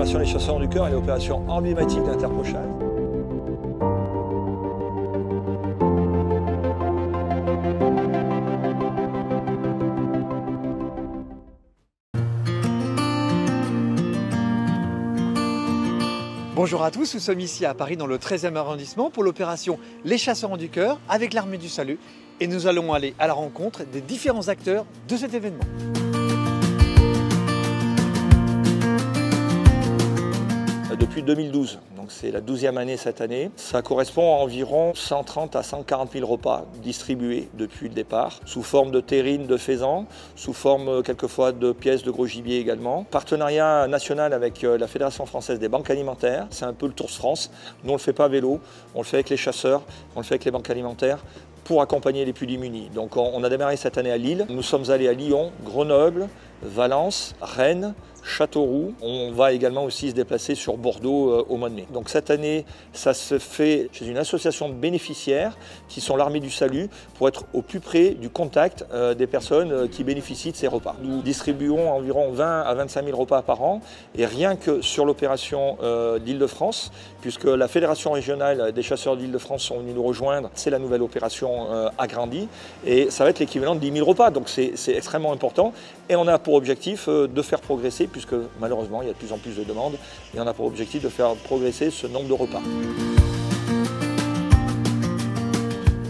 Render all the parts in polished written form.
L'opération Les Chasseurs du Cœur est l'opération emblématique d'Interprochasse. Bonjour à tous, nous sommes ici à Paris dans le 13e arrondissement pour l'opération Les Chasseurs du Cœur avec l'Armée du Salut et nous allons aller à la rencontre des différents acteurs de cet événement. Depuis 2012, donc c'est la 12e année cette année. Ça correspond à environ 130 à 140 000 repas distribués depuis le départ, sous forme de terrines de faisans, sous forme quelquefois de pièces de gros gibier également. Partenariat national avec la Fédération française des banques alimentaires, c'est un peu le Tour de France. Nous on ne le fait pas à vélo, on le fait avec les chasseurs, on le fait avec les banques alimentaires pour accompagner les plus démunis. Donc on a démarré cette année à Lille, nous sommes allés à Lyon, Grenoble, Valence, Rennes, Châteauroux. On va également aussi se déplacer sur Bordeaux au mois de mai. Donc cette année, ça se fait chez une association de bénéficiaires qui sont l'Armée du Salut pour être au plus près du contact des personnes qui bénéficient de ces repas. Nous distribuons environ 20 à 25 000 repas par an et rien que sur l'opération d'Île-de-France, puisque la Fédération régionale des chasseurs d'Île-de-France sont venus nous rejoindre, c'est la nouvelle opération agrandie et ça va être l'équivalent de 10 000 repas. Donc c'est extrêmement important et on a pour objectif de faire progresser, puisque malheureusement il y a de plus en plus de demandes, et on a pour objectif de faire progresser ce nombre de repas.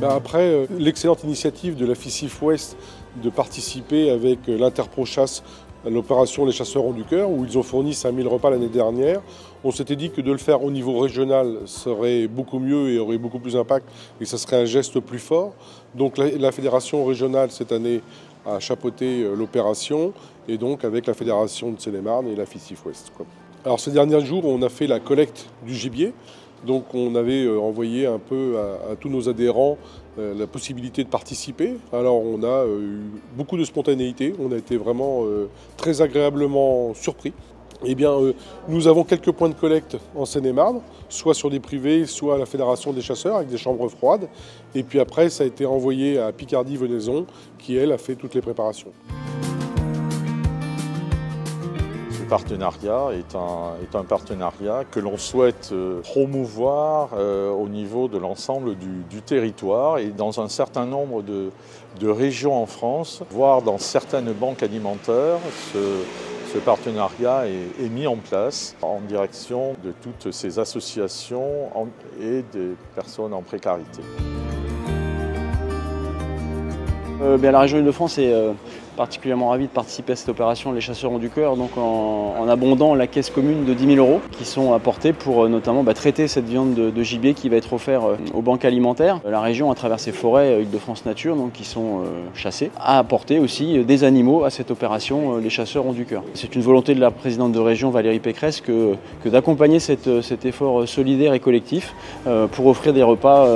Après l'excellente initiative de la FICIF Ouest de participer avec l'Interprochasse à l'opération Les Chasseurs du Cœur, où ils ont fourni 5000 repas l'année dernière, on s'était dit que de le faire au niveau régional serait beaucoup mieux et aurait beaucoup plus d'impact et ça serait un geste plus fort. Donc la fédération régionale cette année a chapeauté l'opération et donc avec la fédération de Seine-et-Marne et la FICIF Ouest. Alors ces derniers jours, on a fait la collecte du gibier. Donc on avait envoyé un peu à tous nos adhérents la possibilité de participer. Alors on a eu beaucoup de spontanéité, on a été vraiment très agréablement surpris. Eh bien, nous avons quelques points de collecte en Seine-et-Marne, soit sur des privés, soit à la Fédération des chasseurs avec des chambres froides. Et puis après, ça a été envoyé à Picardie-Venaison, qui elle a fait toutes les préparations. Ce partenariat est un partenariat que l'on souhaite promouvoir au niveau de l'ensemble du territoire et dans un certain nombre de régions en France, voire dans certaines banques alimentaires. Ce partenariat est mis en place en direction de toutes ces associations et des personnes en précarité. La région Île-de-France est particulièrement ravie de participer à cette opération Les Chasseurs du Cœur, donc en abondant la caisse commune de 10 000 € qui sont apportés pour notamment traiter cette viande de gibier qui va être offerte aux banques alimentaires. La région, à travers ses forêts Île-de-France Nature, donc, qui sont chassées, a apporté aussi des animaux à cette opération Les Chasseurs du Cœur. C'est une volonté de la présidente de région Valérie Pécresse que d'accompagner cet effort solidaire et collectif pour offrir des repas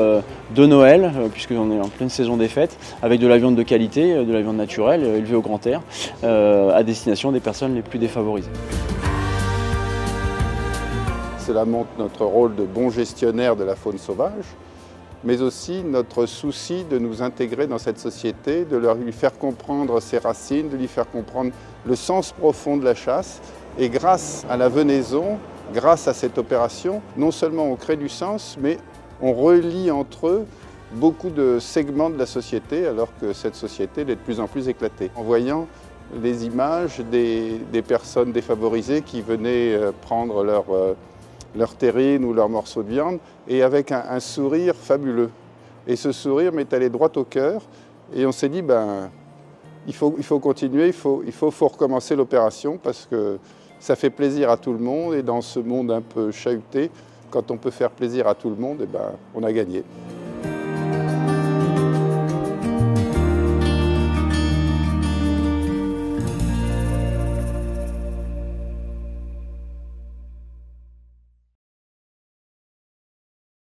de Noël, puisqu'on est en pleine saison des fêtes, avec de la viande de qualité, de la viande naturelle, élevée au grand air, à destination des personnes les plus défavorisées. Cela montre notre rôle de bon gestionnaire de la faune sauvage, mais aussi notre souci de nous intégrer dans cette société, de lui faire comprendre ses racines, de lui faire comprendre le sens profond de la chasse. Et grâce à la venaison, grâce à cette opération, non seulement on crée du sens, mais on relie entre eux beaucoup de segments de la société, alors que cette société est de plus en plus éclatée. En voyant les images des personnes défavorisées qui venaient prendre leur terrine ou leur morceau de viande, et avec un sourire fabuleux. Et ce sourire m'est allé droit au cœur, et on s'est dit, il faut continuer, il faut recommencer l'opération, parce que ça fait plaisir à tout le monde, et dans ce monde un peu chahuté, quand on peut faire plaisir à tout le monde, on a gagné.